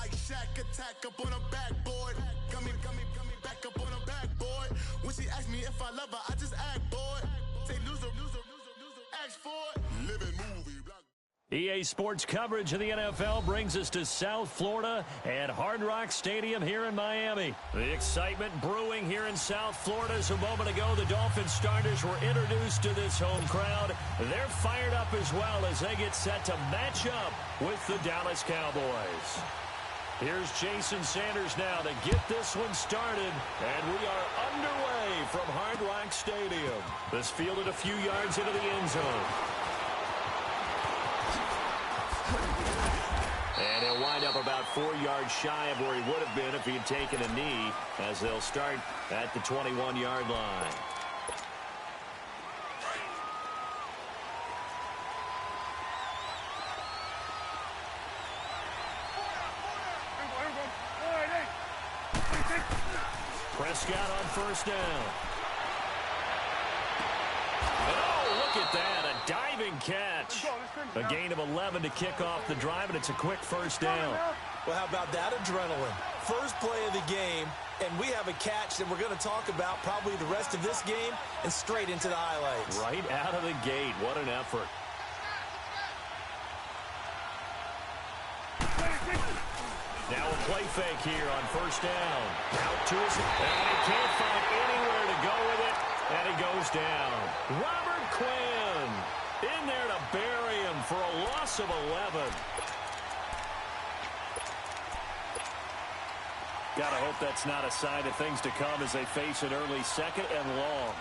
Like Shaq attack up on a backboard. Got me back up on a backboard. When she asked me if I love her, I just act bored. Say loser, ask for it. Living movie. EA Sports coverage of the NFL brings us to South Florida at Hard Rock Stadium here in Miami. The excitement brewing here in South Florida as a moment ago the Dolphins starters were introduced to this home crowd. They're fired up as well as they get set to match up with the Dallas Cowboys. Here's Jason Sanders now to get this one started, and we are underway from Hard Rock Stadium. This fielded a few yards into the end zone. And he'll wind up about 4 yards shy of where he would have been if he had taken a knee, as they'll start at the 21-yard line. Prescott on first down. Oh, look at that. A diving catch. A gain of 11 to kick off the drive, and it's a quick first down. Well, how about that adrenaline? First play of the game, and we have a catch that we're going to talk about probably the rest of this game and straight into the highlights. Right out of the gate. What an effort. Now a play fake here on first down. Out to his, and he can't find anywhere to go with it, and he goes down. Robert Quinn in there to bury him for a loss of 11. Gotta hope that's not a sign of things to come as they face an early second and long.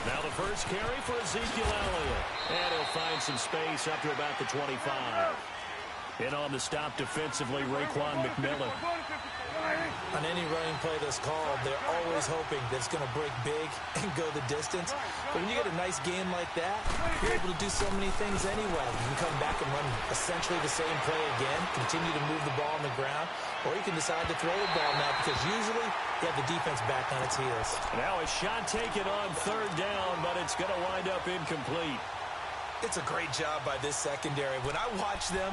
Now the first carry for Ezekiel Elliott. And he'll find some space up to about the 25. In on the stop defensively, Raekwon McMillan. On any running play that's called, they're always hoping that it's going to break big and go the distance. But when you get a nice game like that, you're able to do so many things anyway. You can come back and run essentially the same play again, continue to move the ball on the ground, or you can decide to throw the ball now because usually you have the defense back on its heels. Now a shot taken on third down, but it's going to wind up incomplete. It's a great job by this secondary. When I watch them,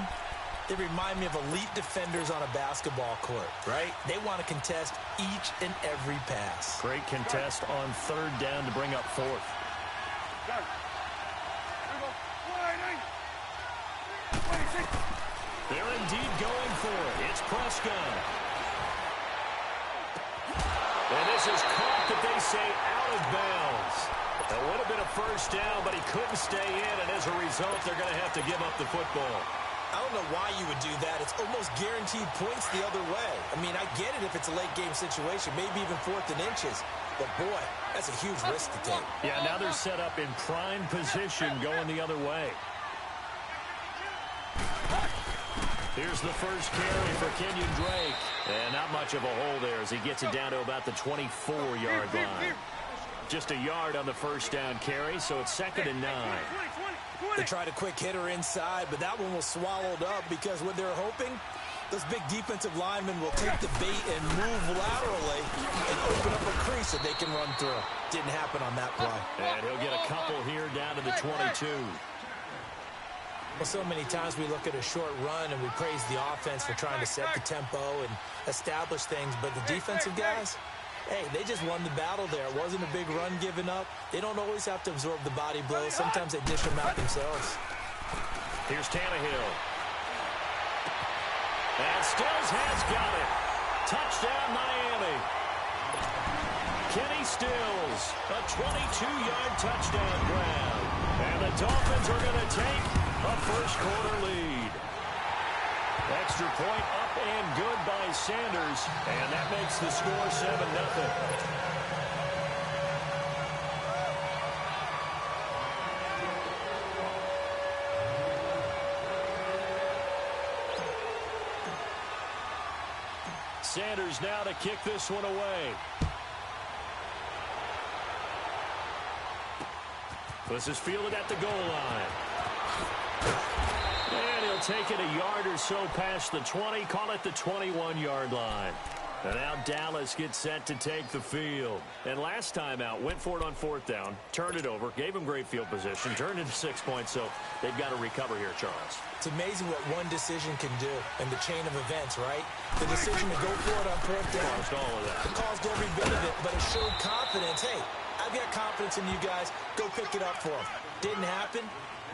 they remind me of elite defenders on a basketball court, right? They want to contest each and every pass. Great contest on third down to bring up fourth. They're indeed going for it. It's Prescott. And this is caught that they say out of bounds. That would have been a first down, but he couldn't stay in, and as a result, they're going to have to give up the football. I don't know why you would do that. It's almost guaranteed points the other way. I mean, I get it if it's a late-game situation, maybe even 4th and inches. But, boy, that's a huge risk to take. Yeah, now they're set up in prime position going the other way. Here's the first carry for Kenyon Drake. And not much of a hole there as he gets it down to about the 24-yard line. Just a yard on the first down carry, so it's 2nd and 9. They tried a quick hitter inside, but that one was swallowed up because what they're hoping, those big defensive linemen will take the bait and move laterally and open up a crease that they can run through. Didn't happen on that play. And he'll get a couple here down to the 22. Well, so many times we look at a short run and we praise the offense for trying to set the tempo and establish things, but the defensive guys, hey, they just won the battle there. It wasn't a big run given up. They don't always have to absorb the body blows. Sometimes they dish them out themselves. Here's Tannehill. And Stills has got it. Touchdown, Miami. Kenny Stills, a 22-yard touchdown grab. And the Dolphins are going to take a first-quarter lead. Extra point up and good by Sanders, and that makes the score 7-0. Sanders now to kick this one away. This is fielded at the goal line. And he'll take it a yard or so past the 20, call it the 21-yard line. And now Dallas gets set to take the field. And last time out, went for it on 4th down, turned it over, gave them great field position, turned into 6 points, so they've got to recover here, Charles. It's amazing what one decision can do in the chain of events, right? The decision to go for it on 4th down. Caused all of that. It caused every bit of it, but it showed confidence. Hey, I've got confidence in you guys. Go pick it up for them. Didn't happen.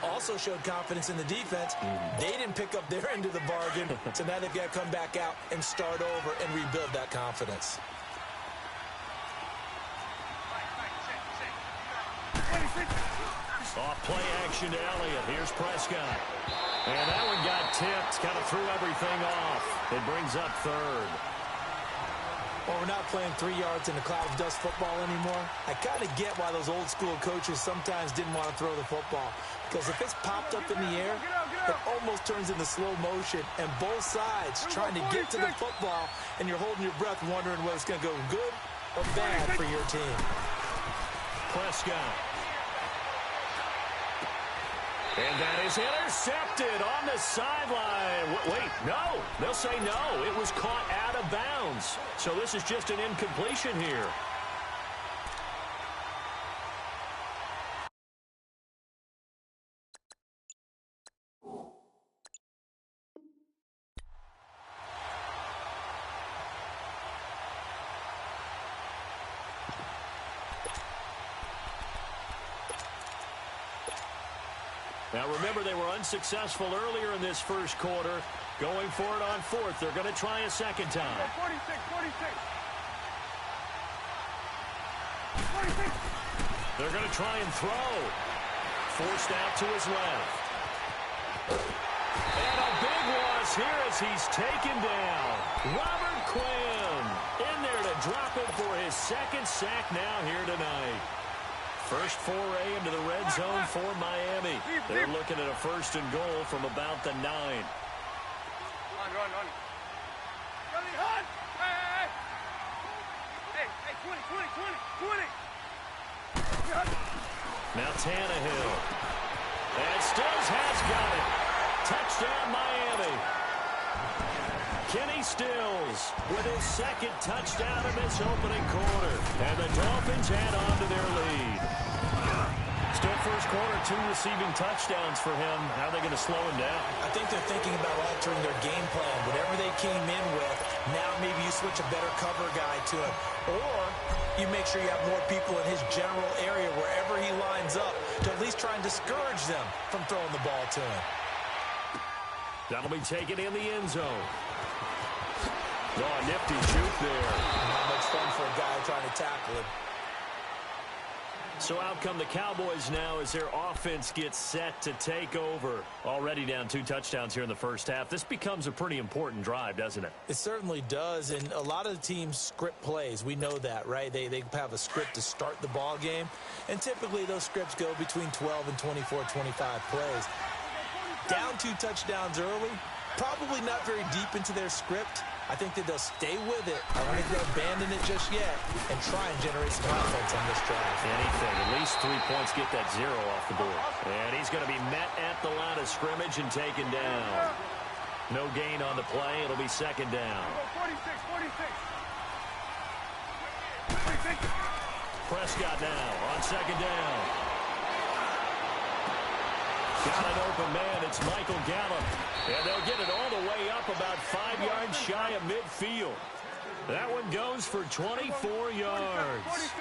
Also showed confidence in the defense. They didn't pick up their end of the bargain, so now they've got to come back out and start over and rebuild that confidence. Off play action to Elliott. Here's Prescott. And that one got tipped. Kind of threw everything off. It brings up 3rd. Well, we're not playing 3 yards in a cloud of dust football anymore. I kind of get why those old school coaches sometimes didn't want to throw the football. Because if it's popped up in the air, it almost turns into slow motion. And both sides trying to get to the football, and you're holding your breath wondering whether it's going to go good or bad for your team. Prescott. And that is intercepted on the sideline. Wait, no. They'll say no. It was caught out of bounds. So this is just an incompletion here. Now, remember, they were unsuccessful earlier in this first quarter. Going for it on 4th. They're going to try a second time. 46. They're going to try and throw. Forced out to his left. And a big loss here as he's taken down. Robert Quinn in there to drop it for his 2nd sack now here tonight. First foray into the red zone for Miami. They're looking at a 1st and goal from about the 9. Run. Really hot. Hey, 20. Now Tannehill. And Stills has got it. Touchdown Miami. Kenny Stills with his 2nd touchdown in this opening quarter. And the Dolphins add on to their lead. Still first quarter, 2 receiving touchdowns for him. How are they going to slow him down? I think they're thinking about altering their game plan. Whatever they came in with, now maybe you switch a better cover guy to him. Or you make sure you have more people in his general area wherever he lines up to at least try and discourage them from throwing the ball to him. That'll be taken in the end zone. Oh, nifty shoot there. Not much fun for a guy trying to tackle him. So out come the Cowboys now as their offense gets set to take over. Already down 2 touchdowns here in the first half. This becomes a pretty important drive, doesn't it? It certainly does, and a lot of the teams script plays. We know that, right? They have a script to start the ball game, and typically those scripts go between 12 and 24, 25 plays. Down 2 touchdowns early, probably not very deep into their script. I think that they'll stay with it. I don't think they'll abandon it just yet and try and generate some offense on this drive. Anything. At least 3 points. Get that 0 off the board. And he's going to be met at the line of scrimmage and taken down. No gain on the play. It'll be 2nd down. 46. Prescott now on 2nd down. Got an open man. It's Michael Gallup. And they'll get it all the way up about 5 yards shy of midfield. That one goes for 24 yards.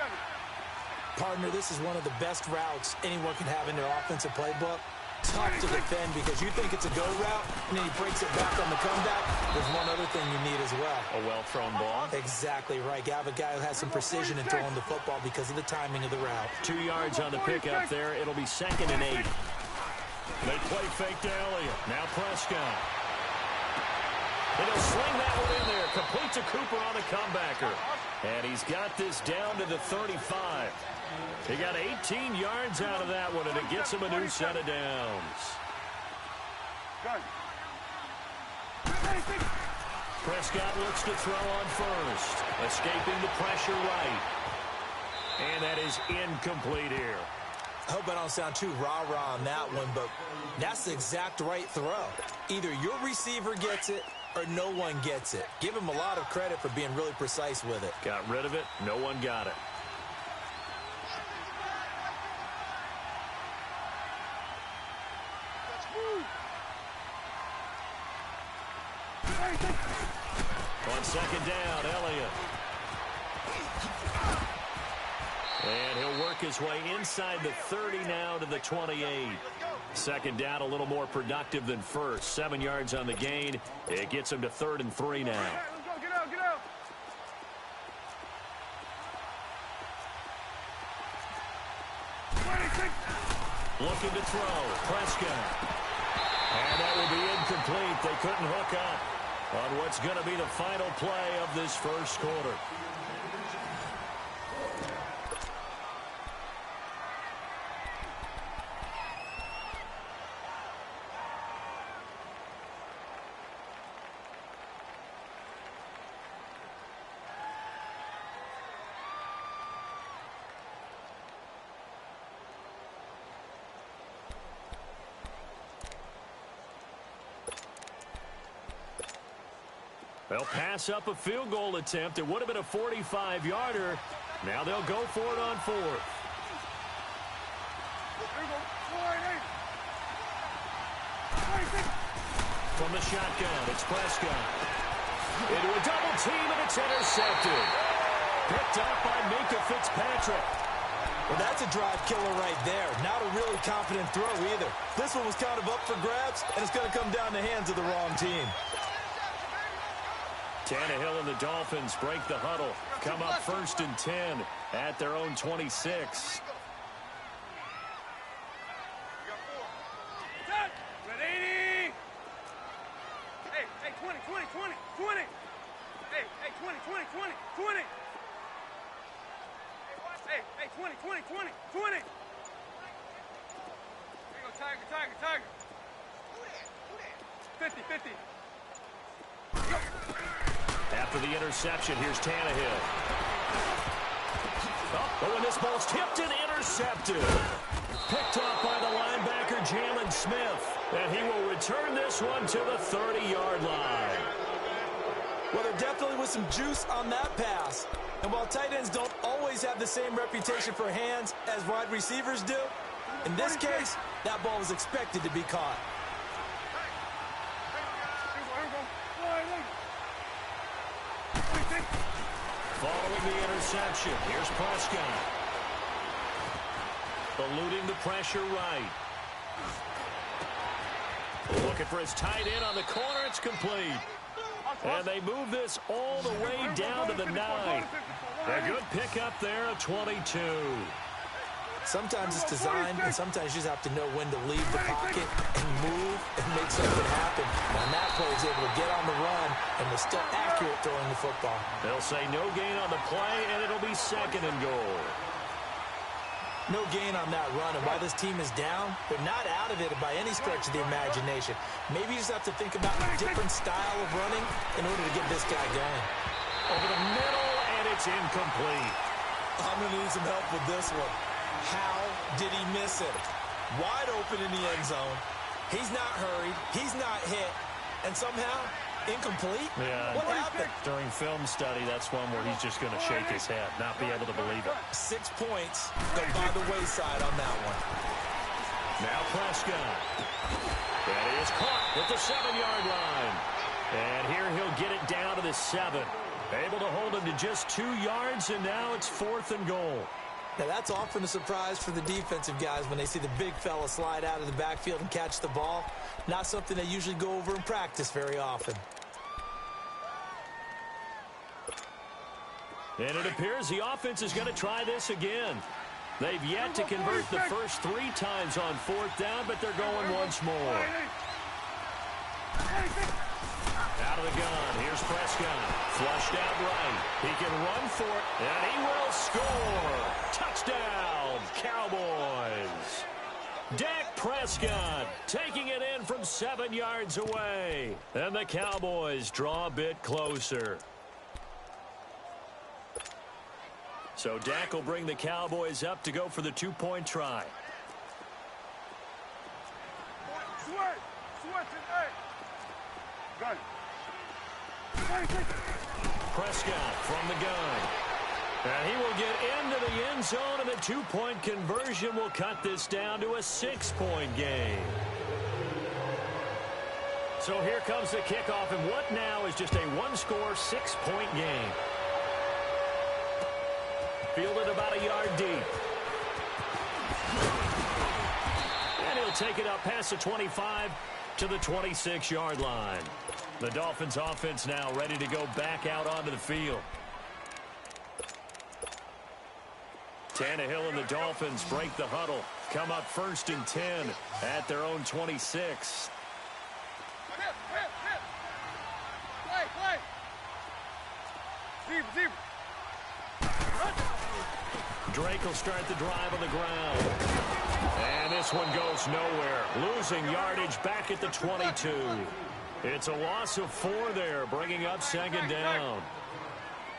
Partner, this is one of the best routes anyone can have in their offensive playbook. Tough to defend because you think it's a go route, and then he breaks it back on the comeback. There's one other thing you need as well. A well-thrown ball. Exactly right. You have a guy who has some precision in throwing the football because of the timing of the route. 2 yards on the pickup there. It'll be 2nd and 8. They play fake to Elliott. Now Prescott. And he'll sling that one in there. Complete to Cooper on the comebacker. And he's got this down to the 35. He got 18 yards out of that one, and it gets him a new set of downs. Prescott looks to throw on first. Escaping the pressure right. And that is incomplete here. I hope I don't sound too rah-rah on that one, but that's the exact right throw. Either your receiver gets it or no one gets it. Give him a lot of credit for being really precise with it. Got rid of it. No one got it. On second down, Elliott. And he'll work his way inside the 30 now to the 28. Second down, a little more productive than first. 7 yards on the gain. It gets him to 3rd and 3 now. Let's go, get out, get out. Looking to throw. Prescott. And that will be incomplete. They couldn't hook up on what's going to be the final play of this first quarter. They'll pass up a field goal attempt. It would have been a 45-yarder. Now they'll go for it on 4th. From the shotgun, it's Prescott. Into a double team, and it's intercepted. Picked up by Minka Fitzpatrick. Well, that's a drive killer right there. Not a really confident throw either. This one was kind of up for grabs, and it's going to come down the hands of the wrong team. Tannehill and the Dolphins break the huddle. Come up 1st and 10 at their own 26. Ready? Hey, 20, 20, 20, 20. Hey, 20, 20, 20, 20. Hey, 20, 20, 20, 20. There you go, Tiger, Tiger, Tiger. 50, 50. After the interception, here's Tannehill. Oh, and this ball's tipped and intercepted. Picked up by the linebacker, Jalen Smith. And he will return this one to the 30-yard line. Well, there definitely was some juice on that pass. And while tight ends don't always have the same reputation for hands as wide receivers do, in this case, that ball was expected to be caught. Following the interception, here's Prescott. Eluding the pressure right. Looking for his tight end on the corner. It's complete. And they move this all the way down to the 9. A good pickup there, a 22. Sometimes it's designed, and sometimes you just have to know when to leave the pocket and move and make something happen. And that player is able to get on the run and was still accurate throwing the football. They'll say no gain on the play, and it'll be 2nd and goal. No gain on that run, and while this team is down, they're not out of it by any stretch of the imagination. Maybe you just have to think about a different style of running in order to get this guy going. Over the middle, and it's incomplete. I'm going to need some help with this one. How did he miss it? Wide open in the end zone. He's not hurried. He's not hit. And somehow, incomplete? Yeah. What happened? During film study, that's one where he's just going to shake his head, not be able to believe it. 6 points go by the wayside on that one. Now Prescott. And he is caught at the 7-yard line. And here he'll get it down to the 7. Able to hold him to just 2 yards, and now it's 4th and goal. Now, that's often a surprise for the defensive guys when they see the big fella slide out of the backfield and catch the ball. Not something they usually go over in practice very often. And it appears the offense is going to try this again. They've yet to convert the first 3 times on 4th down, but they're going once more. Out of the gun, here's Prescott. Flushed out right. He can run for it, and he will score. Touchdown, Cowboys. Dak Prescott taking it in from 7 yards away. And the Cowboys draw a bit closer. So Dak will bring the Cowboys up to go for the 2-point try. Switch, hey. Gun. Prescott from the gun. And he will get into the end zone, and a 2-point conversion will cut this down to a 6-point game. So here comes the kickoff, and what now is just a one-score, 6-point game. Fielded about a yard deep. And he'll take it up past the 25 to the 26-yard line. The Dolphins offense now ready to go back out onto the field. Tannehill and the Dolphins break the huddle. Come up 1st and 10 at their own 26. Play. Zebra. Drake will start the drive on the ground. And this one goes nowhere. Losing yardage back at the 22. It's a loss of 4 there, bringing up 2nd down.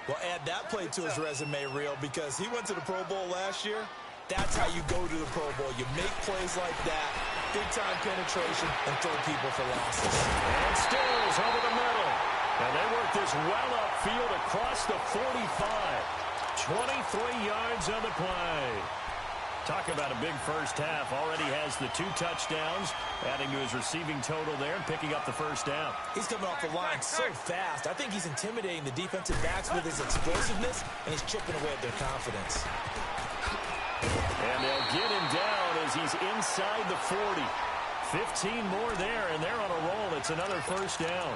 Well, add that play to his resume reel because he went to the Pro Bowl last year. That's how you go to the Pro Bowl. You make plays like that, big-time penetration, and throw people for losses. And Stills over the middle. And they work this well upfield across the 45. 23 yards on the play. Talk about a big first half. Already has the 2 touchdowns, adding to his receiving total there and picking up the first down. He's coming off the line so fast. I think he's intimidating the defensive backs with his explosiveness, and he's chipping away at their confidence. And they'll get him down as he's inside the 40. 15 more there, and they're on a roll. It's another first down.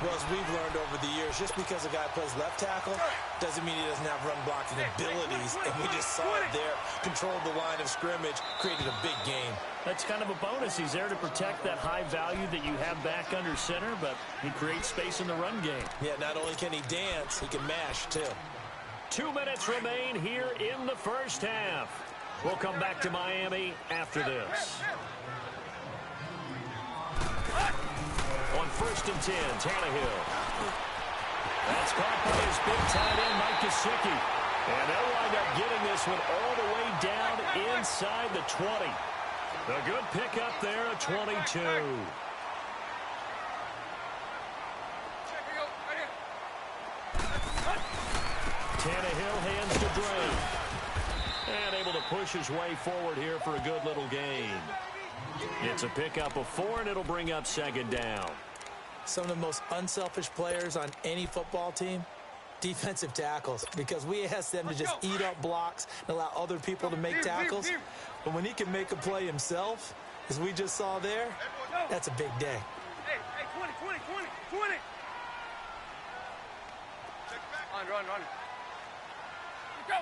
Well, as we've learned over the years, just because a guy plays left tackle doesn't mean he doesn't have run blocking abilities. And we just saw it there. Controlled the line of scrimmage, created a big game. That's kind of a bonus. He's there to protect that high value that you have back under center, but he creates space in the run game. Yeah, not only can he dance, he can mash, too. 2 minutes remain here in the first half. We'll come back to Miami after this. On 1st and 10, Tannehill. That's caught by his big tight end, Mike Gesicki. And they'll wind up getting this one all the way down inside the 20. A good pickup there, a 22. Tannehill hands to Drake. And able to push his way forward here for a good little gain. It's a pickup of 4, and it'll bring up 2nd down. Some of the most unselfish players on any football team, defensive tackles, because we ask them to just eat up blocks and allow other people to make tackles. But when he can make a play himself, as we just saw there, that's a big day. Hey, 20. Run. Go.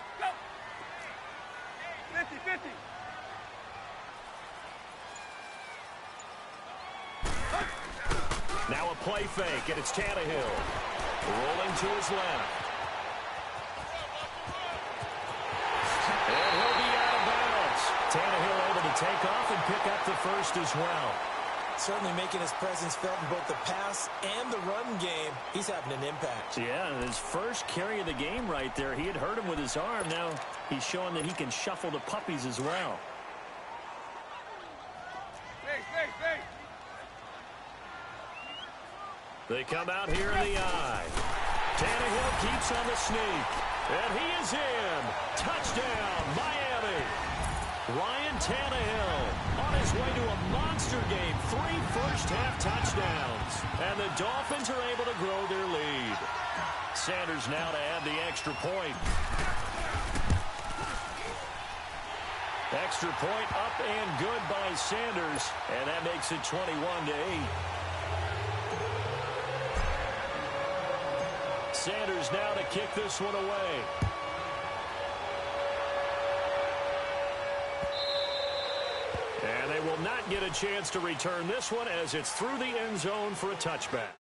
50. Now a play fake, and it's Tannehill. Rolling to his left. And he'll be out of bounds. Tannehill able to take off and pick up the first as well. Certainly making his presence felt in both the pass and the run game. He's having an impact. Yeah, his first carry of the game right there. He had hurt him with his arm. Now he's showing that he can shuffle the puppies as well. Hey. They come out here in the eye. Tannehill keeps on the sneak. And he is in. Touchdown, Miami. Ryan Tannehill on his way to a monster game. 3 first-half touchdowns. And the Dolphins are able to grow their lead. Sanders now to add the extra point. Extra point up and good by Sanders. And that makes it 21-8. Sanders now to kick this one away. And they will not get a chance to return this one as it's through the end zone for a touchback.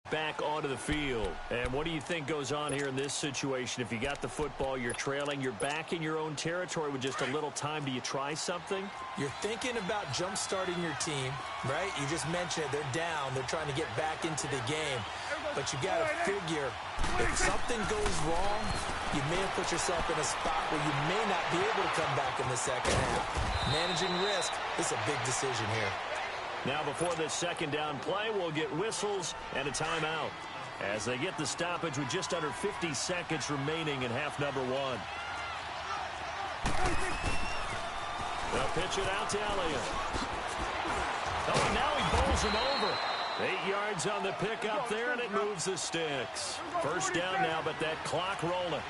Back onto the field. And what do you think goes on here in this situation? If you got the football, you're trailing, you're back in your own territory with just a little time. Do you try something? You're thinking about jump-starting your team, right? You just mentioned it. They're down. They're trying to get back into the game. But you got to figure if something goes wrong, you may have put yourself in a spot where you may not be able to come back in the second half. Managing risk is a big decision here. Now before this second down play, we'll get whistles and a timeout as they get the stoppage with just under 50 seconds remaining in half number one. They'll pitch it out to Elliott. Oh, and now he bowls him over. 8 yards on the pickup there, and it moves the sticks. First down now, but that clock rolling.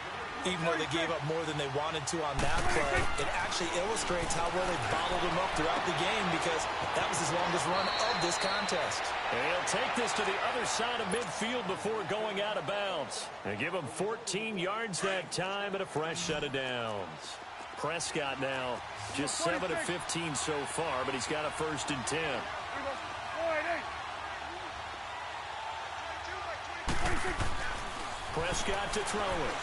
Even though they gave up more than they wanted to on that play, it actually illustrates how well they bottled him up throughout the game because that was his longest run of this contest. And he'll take this to the other side of midfield before going out of bounds. And give him 14 yards that time and a fresh set of downs. Prescott now just 7 of 15 so far, but he's got a 1st and 10. Prescott to throw it.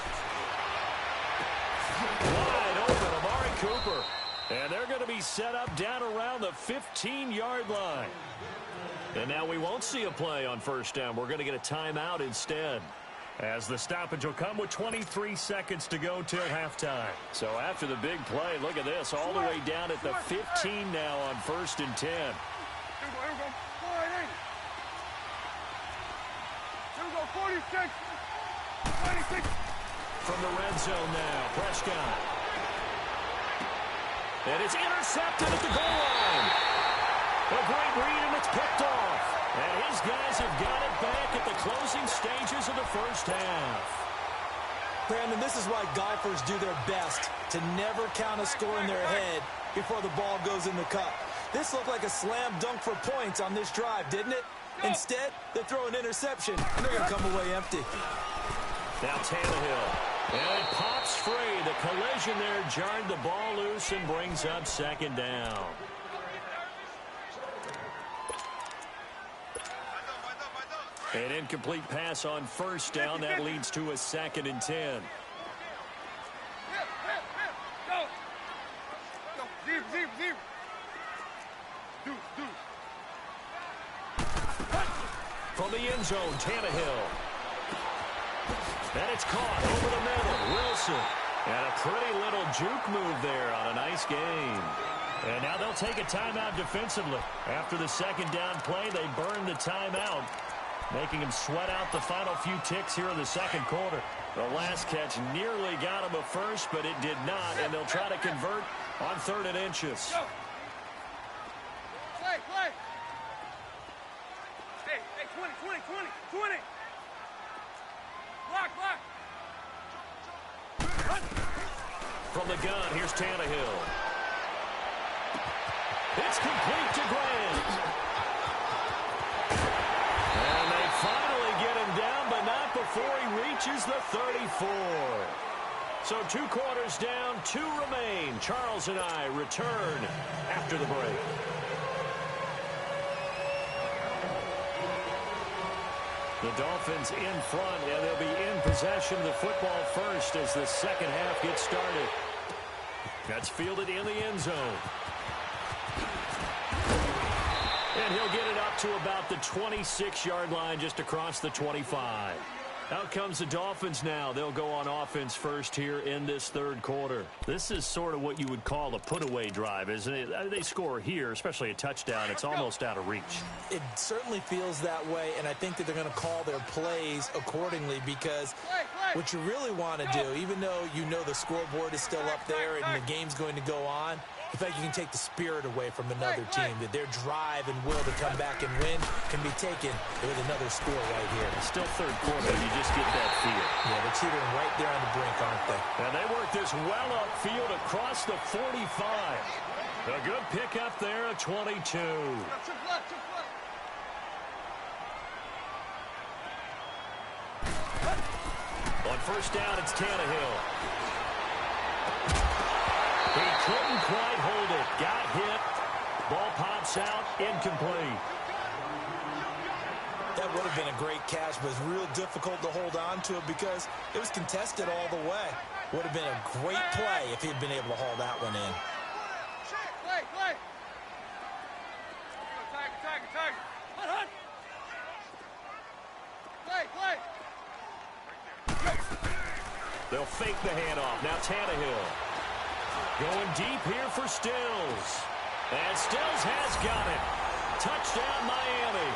Wide open, Amari Cooper. And they're going to be set up down around the 15-yard line. And now we won't see a play on first down. We're going to get a timeout instead, as the stoppage will come with 23 seconds to go till halftime. So after the big play, look at this, all the way down at the 15 now on 1st and 10. Here we go, 46. 26. From the red zone now, Prescott. And it's intercepted at the goal line. A great read, and it's picked off. And his guys have got it back at the closing stages of the first half. Brandon, this is why golfers do their best to never count a score in their head before the ball goes in the cup. This looked like a slam dunk for points on this drive, didn't it? Instead, they throw an interception, and they're going to come away empty. Now Tannehill. And it pops free. The collision there jarred the ball loose and brings up second down. An incomplete pass on first down. That leads to a 2nd and 10. Go. Deep. Do. From the end zone, Tannehill. And it's caught over the middle. Wilson. And a pretty little juke move there on a nice game. And now they'll take a timeout defensively. After the second down play, they burn the timeout, making him sweat out the final few ticks here in the second quarter. The last catch nearly got him a first, but it did not, and they'll try to convert on 3rd and inches. Go. Play. Hey, 20. Block. From the gun, here's Tannehill. It's complete to Grant. And they finally get him down, but not before he reaches the 34. So 2 quarters down, 2 remain. Charles and I return after the break. The Dolphins in front, and they'll be in possession of the football first as the second half gets started. That's fielded in the end zone. And he'll get it up to about the 26-yard line, just across the 25. Out comes the Dolphins now. They'll go on offense first here in this third quarter. This is sort of what you would call a put-away drive, isn't it? They score here, especially a touchdown. It's almost out of reach. It certainly feels that way, and I think that they're going to call their plays accordingly because what you really want to do, even though you know the scoreboard is still up there and the game's going to go on, the fact you can take the spirit away from another team, that their drive and will to come back and win can be taken with another score right here. It's still third quarter, you just get that feel. Yeah, they're teetering right there on the brink, aren't they? And they work this well upfield across the 45. A good pickup there at 22. On first down, it's Tannehill. He couldn't quite hold it. Got hit. Ball pops out. Incomplete. That would have been a great catch, but it's real difficult to hold on to it because it was contested all the way. Would have been a great play if he'd been able to haul that one in. Play. Tiger. Hunt. Play. They'll fake the handoff. Now Tannehill. Going deep here for Stills. And Stills has got it. Touchdown, Miami.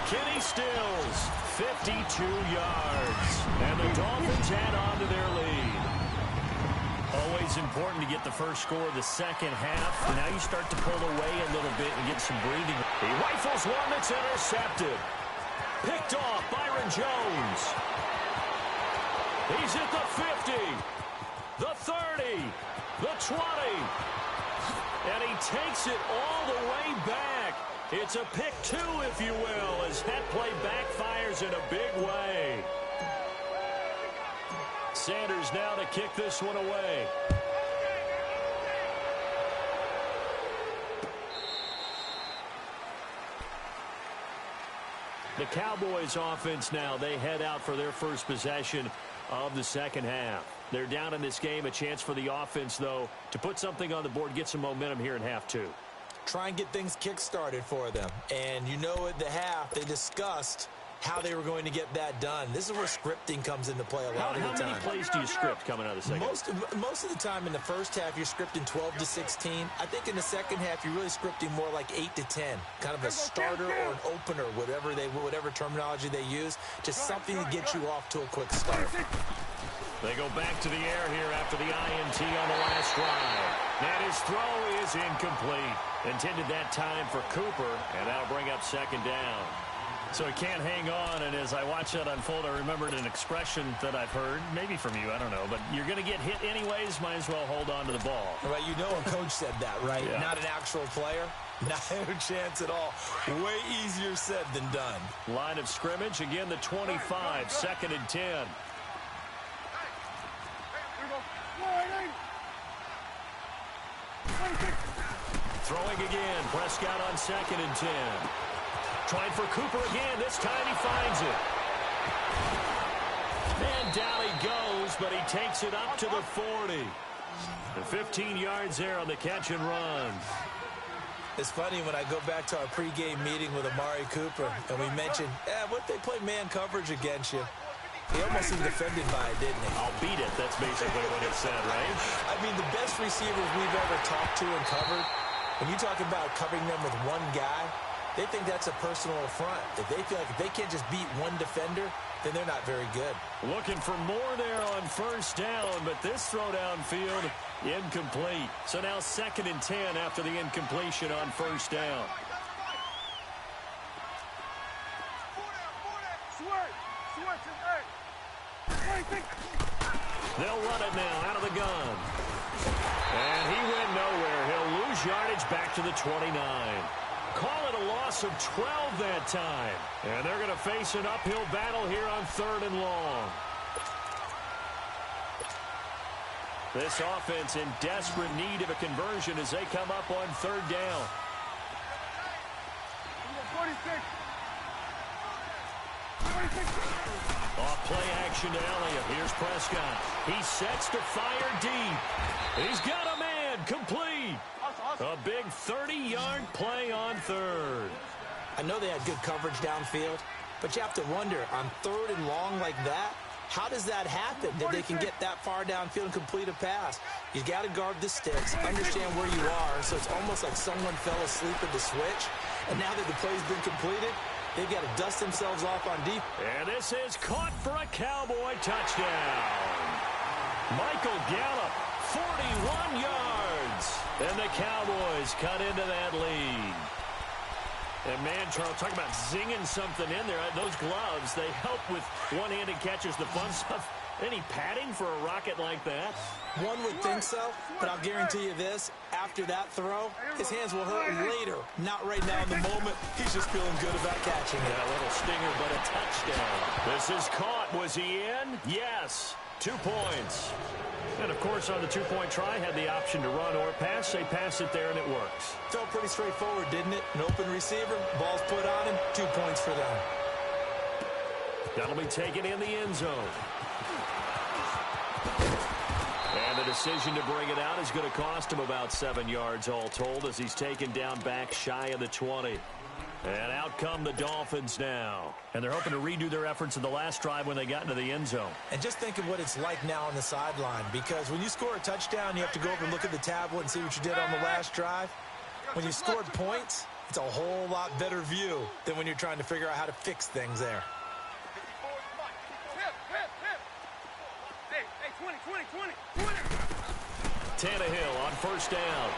Kenny Stills, 52 yards. And the Dolphins add on to their lead. Always important to get the first score of the second half. Now you start to pull away a little bit and get some breathing. He rifles one that's intercepted. Picked off Byron Jones. He's at the 50, the 30, the 20. And he takes it all the way back. It's a pick two, if you will, as that play backfires in a big way. Sanders now to kick this one away. The Cowboys offense now, they head out for their first possession of the second half. They're down in this game. A chance for the offense, though, to put something on the board, get some momentum here in half two. Try and get things kick-started for them. And you know at the half, they discussed how they were going to get that done. This is where scripting comes into play a lot of the time. How many plays do you script coming out of the second? Most of the time in the first half, you're scripting 12 to 16. I think in the second half, you're really scripting more like 8 to 10. Kind of a starter or an opener, whatever terminology they use. Just something to get you off to a quick start. They go back to the air here after the INT on the last drive. And his throw is incomplete. Intended that time for Cooper, and that'll bring up second down. So he can't hang on, and as I watch that unfold, I remembered an expression that I've heard, maybe from you, I don't know, but you're going to get hit anyways, might as well hold on to the ball. Right, you know a coach said that, right? Yeah. Not an actual player. Not a chance at all. Way easier said than done. Line of scrimmage, again the 25, second and 10. Throwing again, Prescott on second and 10. Trying for Cooper again. This time he finds it. And down he goes, but he takes it up to the 40. And 15 yards there on the catch and run. It's funny when I go back to our pregame meeting with Amari Cooper, and we mentioned, what if they play man coverage against you? He almost seemed offended by it, didn't he? I'll beat it. That's basically what he said, right? I mean, the best receivers we've ever talked to and covered, when you talk about covering them with one guy, they think that's a personal affront. If they feel like if they can't just beat one defender, then they're not very good. Looking for more there on first down, but this throw downfield, incomplete. So now second and 10 after the incompletion on first down. They'll run it now out of the gun. And he went nowhere. He'll lose yardage back to the 29. Call it a loss of 12 that time. And they're going to face an uphill battle here on third and long. This offense in desperate need of a conversion as they come up on third down. 46. Off play action to Elliott. Here's Prescott. He sets to fire deep. He's got a man. Complete. A big 30-yard play on third. I know they had good coverage downfield, but you have to wonder, on third and long like that, how does that happen that they can get that far downfield and complete a pass? You got to guard the sticks, understand where you are, so it's almost like someone fell asleep at the switch, and now that the play's been completed, they've got to dust themselves off on deep. And this is caught for a Cowboy touchdown. Michael Gallup, 41 yards. And the Cowboys cut into that lead. And, man, Charles, talking about zinging something in there. Those gloves, they help with one-handed catches, the fun stuff. Any padding for a rocket like that? One would think so, but I'll guarantee you this. After that throw, his hands will hurt later. Not right now in the moment. He's just feeling good about catching it. Yeah, a little stinger, but a touchdown. This is caught. Was he in? Yes. 2 points. And, of course, on the two-point try, had the option to run or pass. They pass it there, and it works. Felt pretty straightforward, didn't it? An open receiver, ball's put on him, 2 points for them. That'll be taken in the end zone. And the decision to bring it out is going to cost him about 7 yards all told as he's taken down back shy of the 20. And out come the Dolphins now. And they're hoping to redo their efforts in the last drive when they got into the end zone. And just think of what it's like now on the sideline, because when you score a touchdown, you have to go over and look at the tablet and see what you did on the last drive. When you scored points, It's a whole lot better view than when you're trying to figure out how to fix things there. Hey, 20. Tannehill on first down.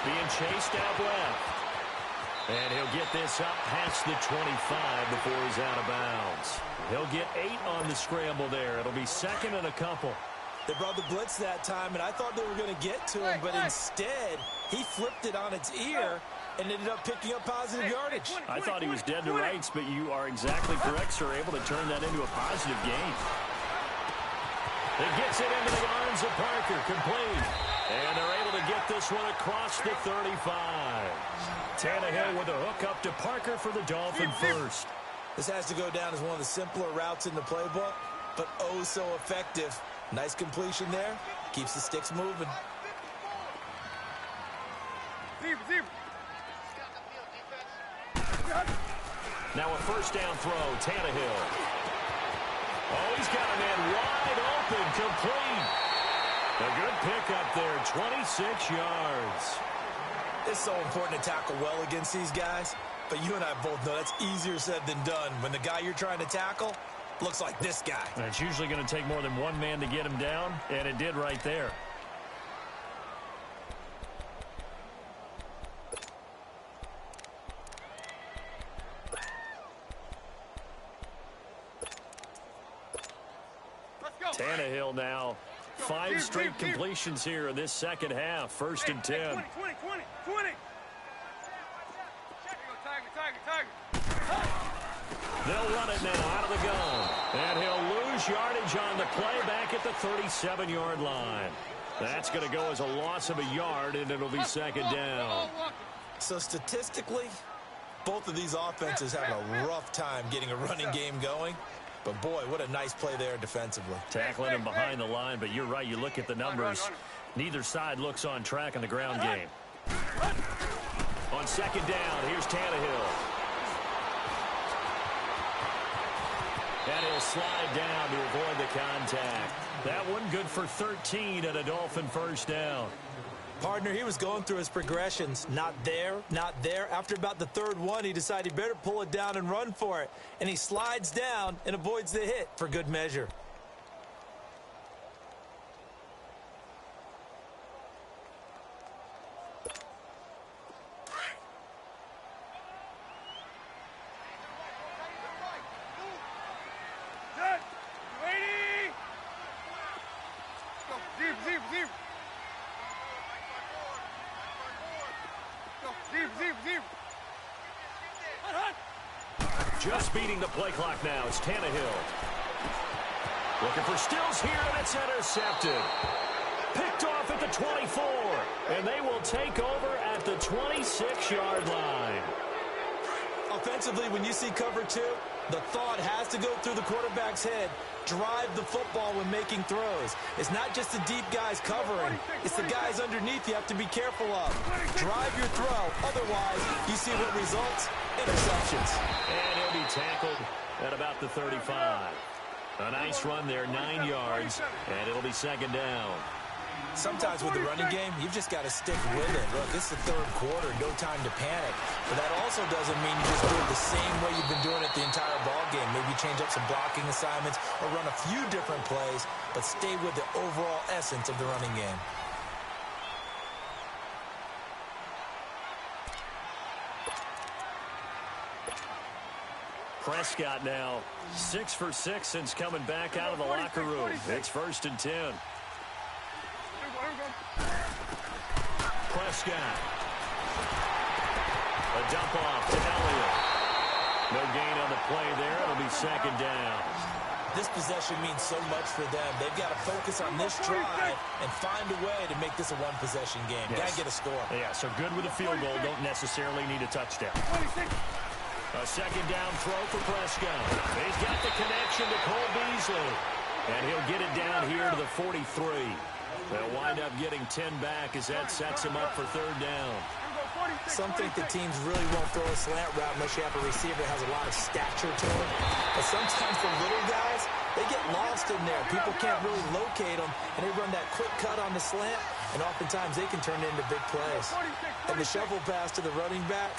Being chased out left. And he'll get this up past the 25 before he's out of bounds. He'll get 8 on the scramble there. It'll be second and a couple. They brought the blitz that time, and I thought they were going to get to him, but instead he flipped it on its ear and ended up picking up positive yardage. I thought he was dead to rights, but you are exactly correct, sir. Able to turn that into a positive gain. It gets it into the arms of Parker, complete. And they're able to get this one across the 35. Tannehill with a hook up to Parker for the Dolphin first. This has to go down as one of the simpler routes in the playbook, but oh so effective. Nice completion there. Keeps the sticks moving. Now a first down throw, Tannehill. Oh, he's got a man wide open, complete. A good pickup there, 26 yards. It's so important to tackle well against these guys, but you and I both know that's easier said than done when the guy you're trying to tackle looks like this guy. And it's usually going to take more than one man to get him down, and it did right there. Tannehill now. 5 straight completions here in this second half. First and 10. 20. They'll run it now out of the gun. And he'll lose yardage on the play back at the 37-yard line. That's going to go as a loss of a yard, and it'll be second down. So statistically, both of these offenses having a rough time getting a running game going. But, boy, what a nice play there defensively. Tackling him behind the line, but you're right. You look at the numbers. Neither side looks on track in the ground game. On second down, here's Tannehill. And he'll slide down to avoid the contact. That one good for 13 and a Dolphin first down. Partner, he was going through his progressions. Not there, not there. After about the third one, he decided he better pull it down and run for it. And he slides down and avoids the hit for good measure. Just beating the play clock now. It's Tannehill. Looking for Stills here, and it's intercepted. Picked off at the 24, and they will take over at the 26-yard line. Offensively, when you see cover 2, the thought has to go through the quarterback's head. Drive the football when making throws. It's not just the deep guys covering. It's the guys underneath you have to be careful of. Drive your throw. Otherwise, you see what results? Interceptions. And he'll be tackled at about the 35. A nice run there, 9 yards, and it'll be second down. Sometimes with the running game, you've just got to stick with it. Look, this is the third quarter, no time to panic. But that also doesn't mean you just do it the same way you've been doing it the entire ball game. Maybe change up some blocking assignments or run a few different plays, but stay with the overall essence of the running game. Prescott now 6 for 6 since coming back out of the locker room. It's first and 10. Prescott. A dump off to Elliott. No gain on the play there. It'll be second down. This possession means so much for them. They've got to focus on this drive and find a way to make this a one-possession game. Yes. Got to get a score. Yeah, so good with a field goal. Don't necessarily need a touchdown. A second down throw for Prescott. He's got the connection to Cole Beasley. And he'll get it down here to the 43. They'll wind up getting 10 back as that sets him up for third down. Some think the teams really won't throw a slant route unless you have a receiver that has a lot of stature to him. But sometimes the little guys, they get lost in there. People can't really locate them, and they run that quick cut on the slant, and oftentimes they can turn into big plays. And the shovel pass to the running back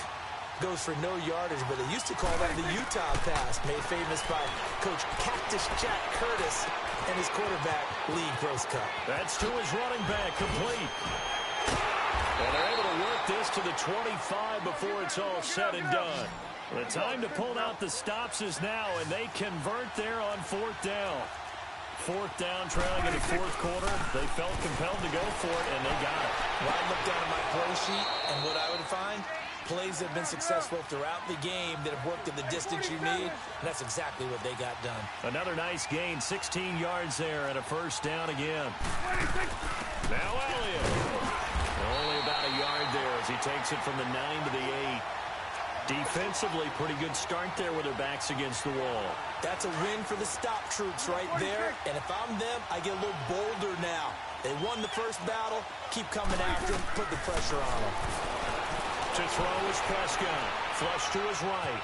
goes for no yardage, but they used to call that the Utah pass, made famous by Coach Cactus Jack Curtis and his quarterback, Lee Grosscup. That's to his running back, complete. And they're able to work this to the 25 before it's all said and done. The time to pull out the stops is now, and they convert there on 4th down. 4th down, trailing in the 4th quarter. They felt compelled to go for it, and they got it. Well, I look down at my play sheet, and what I would find, plays have been successful throughout the game that have worked at the distance you need, and that's exactly what they got done. Another nice gain, 16 yards there, and a 1st down again. Now Elliott. Only about a yard there as he takes it from the 9 to the 8. Defensively, pretty good start there with their backs against the wall. That's a win for the stop troops right there, and if I'm them, I get a little bolder now. They won the first battle, keep coming after them, put the pressure on them. To throw is Prescott, flush to his right.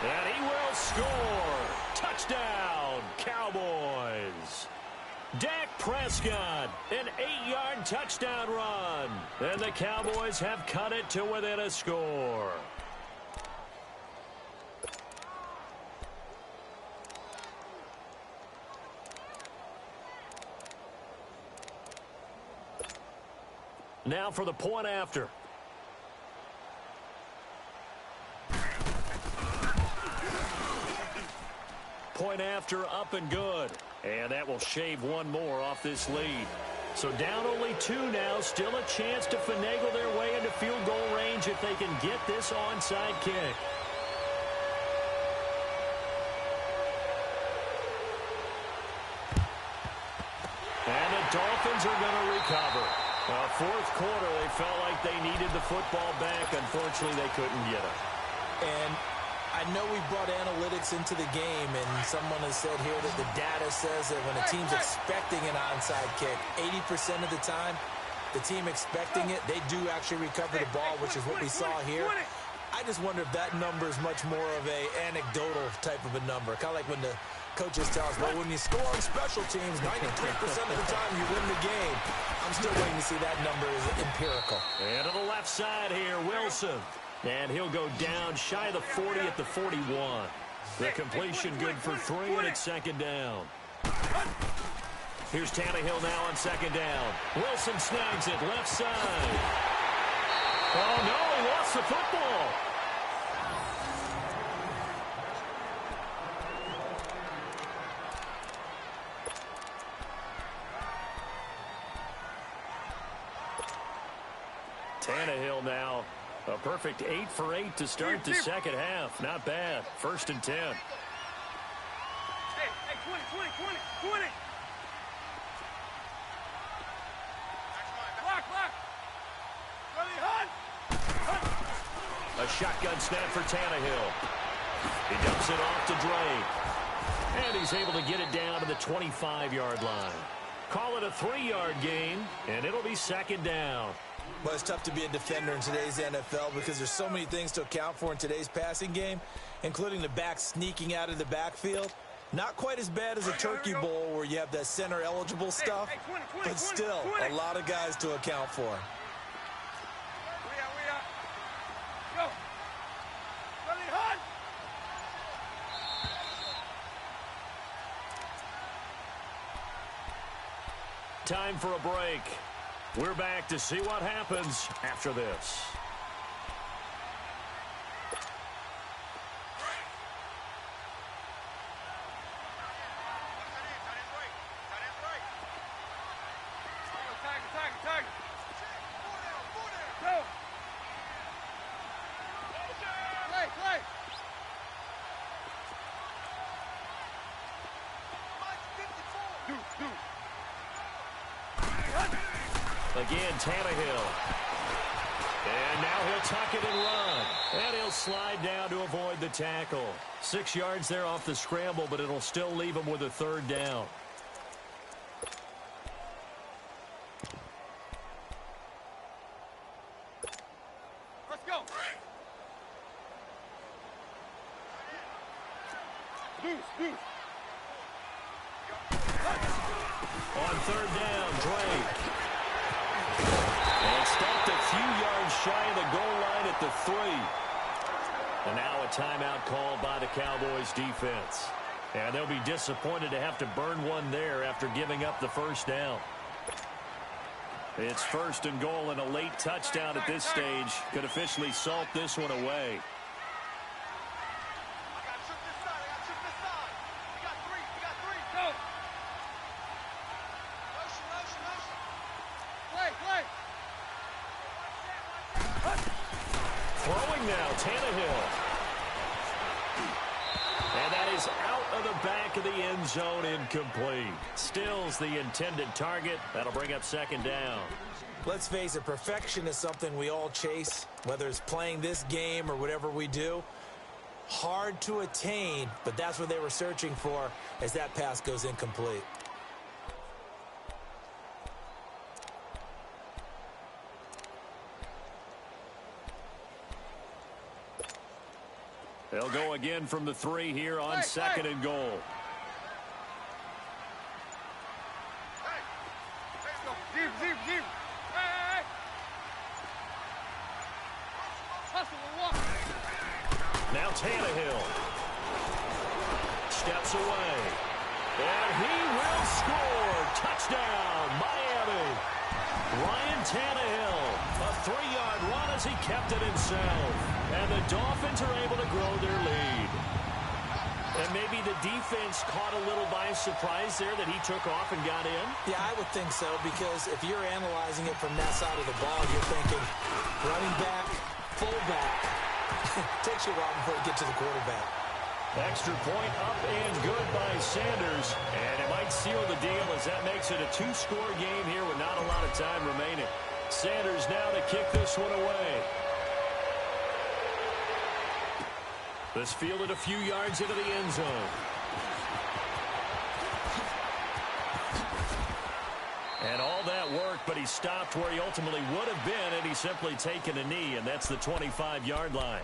And he will score. Touchdown, Cowboys. Dak Prescott, an 8-yard touchdown run. And the Cowboys have cut it to within a score. Now for the point after. Point after, up and good. And that will shave one more off this lead. So down only 2 now. Still a chance to finagle their way into field goal range if they can get this onside kick. And the Dolphins are going to recover. 4th quarter, they felt like they needed the football back. Unfortunately, they couldn't get it. And I know we brought analytics into the game, and someone has said here that the data says that when a team's expecting an onside kick, 80% of the time, the team expecting it, they do actually recover the ball, which is what we saw here. I just wonder if that number is much more of a anecdotal type of a number. Kind of like when the coaches tell us, well, when you score on special teams, 93% of the time you win the game. I'm still waiting to see that number is empirical. And to the left side here, Wilson. And he'll go down shy of the 40 at the 41. The completion good for 3, and it's 2nd down. Here's Tannehill now on 2nd down. Wilson snags it left side. Oh, no, he lost the football. Tannehill now. A perfect 8 for 8 to start the second half. Not bad. 1st and 10. Hey, 20. Block. Ready, hunt. A shotgun snap for Tannehill. He dumps it off to Drake. And he's able to get it down to the 25-yard line. Call it a 3-yard gain, and it'll be 2nd down. Well, it's tough to be a defender in today's NFL because there's so many things to account for in today's passing game, including the back sneaking out of the backfield. Not quite as bad as a turkey bowl where you have that center-eligible stuff, but still a lot of guys to account for. Go. Ready, hunt. Time for a break. We're back to see what happens after this. Tag. Go. Play. Do. Again, Tannehill. And now he'll tuck it and run. And he'll slide down to avoid the tackle. 6 yards there off the scramble, but it'll still leave him with a 3rd down. Let's go. Deuce. On third down. Drake. And stopped a few yards shy of the goal line at the 3. And now a timeout called by the Cowboys defense. And they'll be disappointed to have to burn one there after giving up the first down. It's 1st and goal, and a late touchdown at this stage could officially salt this one away. Throwing now, Tannehill. And that is out of the back of the end zone, incomplete. Stills the intended target. That'll bring up 2nd down. Let's face it, perfection is something we all chase, whether it's playing this game or whatever we do. Hard to attain, but that's what they were searching for as that pass goes incomplete. They'll go again from the 3 here on 2nd and goal. Now Tannehill steps away, and he will score. Touchdown, Miami. Ryan Tannehill, a 3-yard run as he kept it himself. And the Dolphins are able to grow their lead. And maybe the defense caught a little by surprise there that he took off and got in? Yeah, I would think so, because if you're analyzing it from that side of the ball, you're thinking running back, fullback. Takes you a while before you get to the quarterback. Extra point up and good by Sanders. And it might seal the deal as that makes it a 2-score game here with not a lot of time remaining. Sanders now to kick this one away. This fielded a few yards into the end zone. And all that worked, but he stopped where he ultimately would have been had he simply taken a knee, and that's the 25-yard line.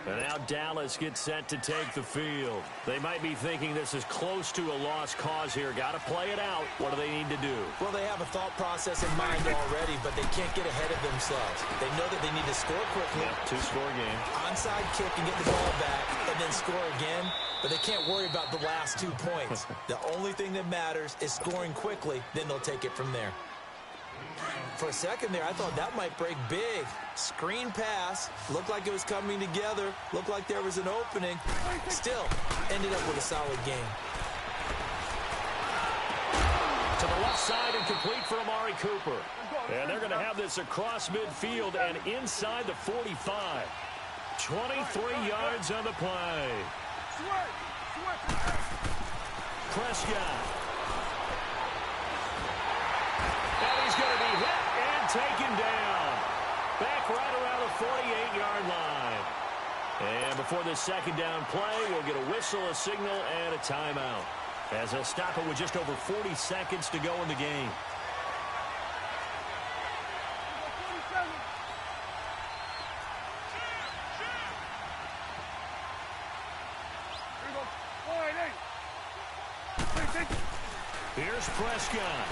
And now Dallas gets set to take the field. They might be thinking this is close to a lost cause here. Got to play it out. What do they need to do? Well, they have a thought process in mind already, but they can't get ahead of themselves. They know that they need to score quickly. Yep, 2-score game. Onside kick and get the ball back, and then score again. But they can't worry about the last 2 points. The only thing that matters is scoring quickly. Then they'll take it from there. For a second there, I thought that might break big. Screen pass. Looked like it was coming together. Looked like there was an opening. Still, ended up with a solid game. To the left side and complete for Amari Cooper. And they're going to have this across midfield and inside the 45. 23 yards on the play. Prescott. And he's going to be hit and taken down. Back right around the 48-yard line. And before this 2nd down play, we'll get a whistle, a signal, and a timeout. As they'll stop it with just over 40 seconds to go in the game. Here's Prescott.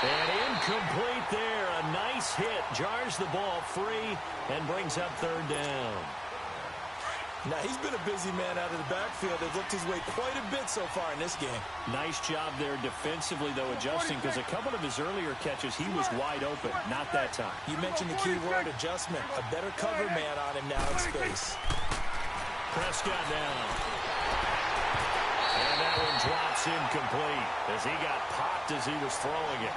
And incomplete there. A nice hit. Jars the ball free and brings up 3rd down. Now, he's been a busy man out of the backfield. They've looked his way quite a bit so far in this game. Nice job there defensively, though, adjusting, because a couple of his earlier catches, he was wide open. Not that time. You mentioned the key word, adjustment. A better cover man on him now in space. Prescott down. And that one drops incomplete as he got popped as he was throwing it.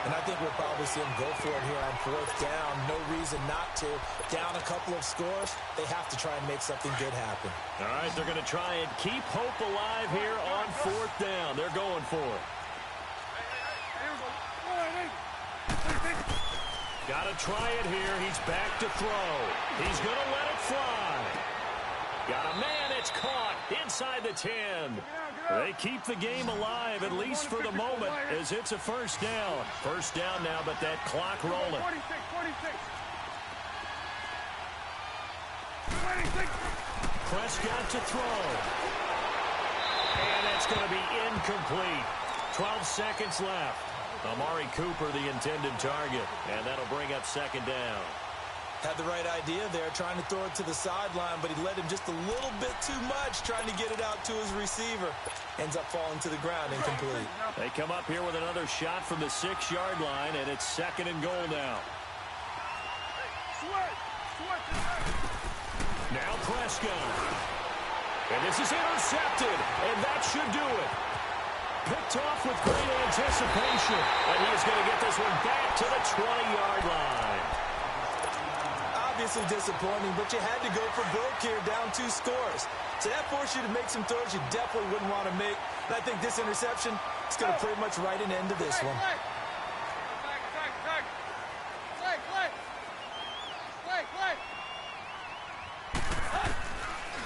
And I think we'll probably see him go for it here on 4th down. No reason not to. Down a couple of scores, they have to try and make something good happen. All right, they're going to try and keep hope alive here on 4th down. They're going for it. Got to try it here. He's back to throw. He's going to let it fly. Got a man. It's caught inside the 10. They keep the game alive, at least for the moment, as it's a 1st down. 1st down now, but that clock rolling. Prescott to throw. And it's going to be incomplete. 12 seconds left. Amari Cooper, the intended target, and that'll bring up second down. Had the right idea there, trying to throw it to the sideline, but he led him just a little bit too much, trying to get it out to his receiver. Ends up falling to the ground, incomplete. They come up here with another shot from the 6-yard line, and it's second and goal now. Now Prescott. And this is intercepted, and that should do it. Picked off with great anticipation, and he's going to get this one back to the 20-yard line. Obviously disappointing, but you had to go for broke here, down 2 scores. So that forced you to make some throws you definitely wouldn't want to make. And I think this interception is going to pretty much write an end to this one.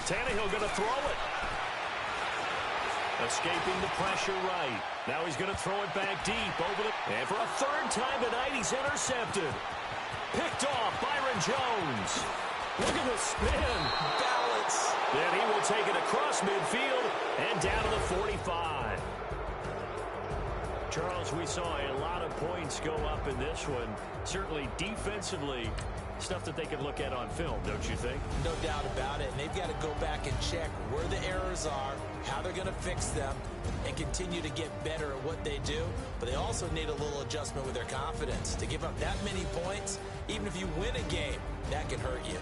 Tannehill going to throw it. Escaping the pressure right. Now he's going to throw it back deep over the... And for a third time tonight, he's intercepted. Picked off, Byron Jones. Look at the spin. Balance. Then he will take it across midfield and down to the 45. Charles, we saw a lot of points go up in this one. Certainly defensively, stuff that they can look at on film, don't you think? No doubt about it. And they've got to go back and check where the errors are, how they're going to fix them, and continue to get better at what they do. But they also need a little adjustment with their confidence. To give up that many points, even if you win a game, that can hurt you.